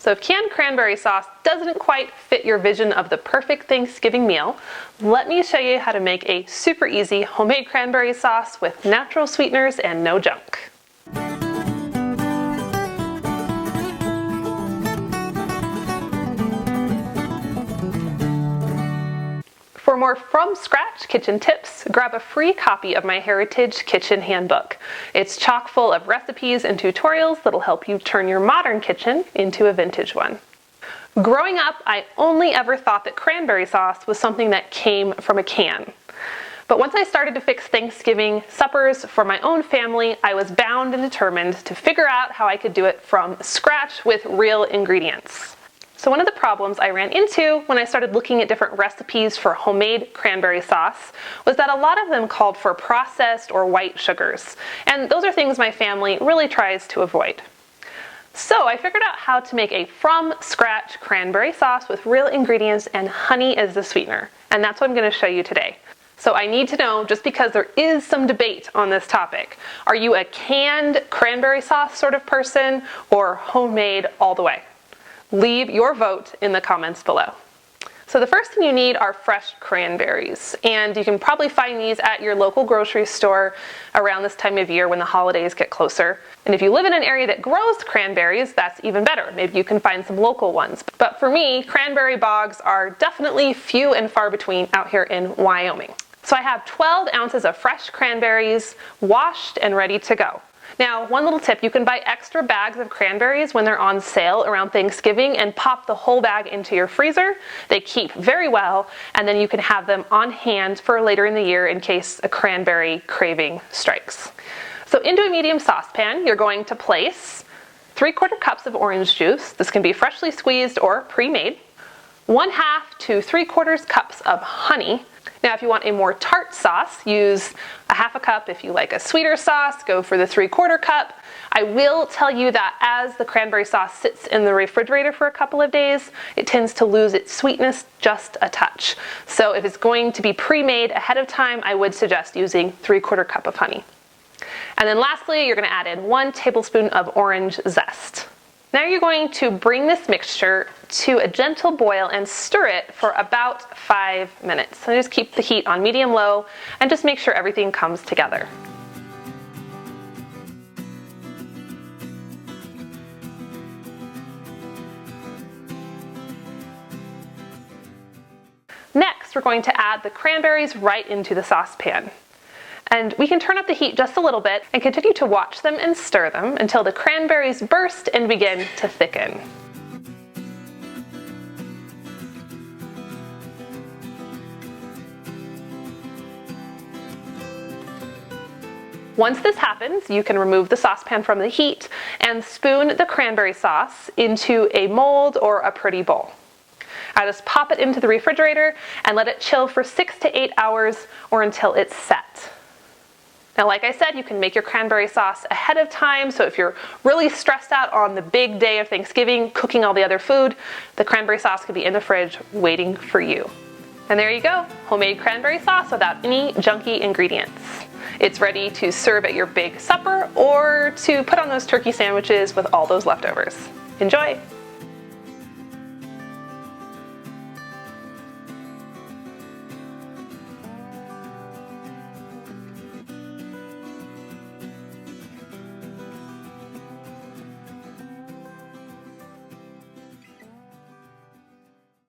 So if canned cranberry sauce doesn't quite fit your vision of the perfect Thanksgiving meal, let me show you how to make a super easy homemade cranberry sauce with natural sweeteners and no junk. For more from-scratch kitchen tips, grab a free copy of my Heritage Kitchen Handbook. It's chock full of recipes and tutorials that'll help you turn your modern kitchen into a vintage one. Growing up, I only ever thought that cranberry sauce was something that came from a can. But once I started to fix Thanksgiving suppers for my own family, I was bound and determined to figure out how I could do it from scratch with real ingredients. So one of the problems I ran into when I started looking at different recipes for homemade cranberry sauce was that a lot of them called for processed or white sugars, and those are things my family really tries to avoid. So I figured out how to make a from-scratch cranberry sauce with real ingredients and honey as the sweetener, and that's what I'm going to show you today. So I need to know, just because there is some debate on this topic, are you a canned cranberry sauce sort of person or homemade all the way? Leave your vote in the comments below. So the first thing you need are fresh cranberries, and you can probably find these at your local grocery store around this time of year when the holidays get closer. And if you live in an area that grows cranberries, that's even better. Maybe you can find some local ones. But for me, cranberry bogs are definitely few and far between out here in Wyoming. So I have 12 ounces of fresh cranberries, washed and ready to go. Now, one little tip, you can buy extra bags of cranberries when they're on sale around Thanksgiving and pop the whole bag into your freezer. They keep very well, and then you can have them on hand for later in the year in case a cranberry craving strikes. So into a medium saucepan, you're going to place 3/4 cups of orange juice. This can be freshly squeezed or pre-made. 1/2 to 3/4 cups of honey. Now, if you want a more tart sauce, use 1/2 cup. If you like a sweeter sauce, go for the 3/4 cup. I will tell you that as the cranberry sauce sits in the refrigerator for a couple of days, it tends to lose its sweetness just a touch. So if it's going to be pre-made ahead of time, I would suggest using 3/4 cup of honey. And then lastly, you're going to add in 1 tablespoon of orange zest. Now you're going to bring this mixture to a gentle boil and stir it for about 5 minutes. So just keep the heat on medium-low and just make sure everything comes together. Next, we're going to add the cranberries right into the saucepan. And we can turn up the heat just a little bit and continue to watch them and stir them until the cranberries burst and begin to thicken. Once this happens, you can remove the saucepan from the heat and spoon the cranberry sauce into a mold or a pretty bowl. I just pop it into the refrigerator and let it chill for 6 to 8 hours or until it's set. Now, like I said, you can make your cranberry sauce ahead of time, so if you're really stressed out on the big day of Thanksgiving, cooking all the other food, the cranberry sauce could be in the fridge waiting for you. And there you go, homemade cranberry sauce without any junky ingredients. It's ready to serve at your big supper or to put on those turkey sandwiches with all those leftovers. Enjoy!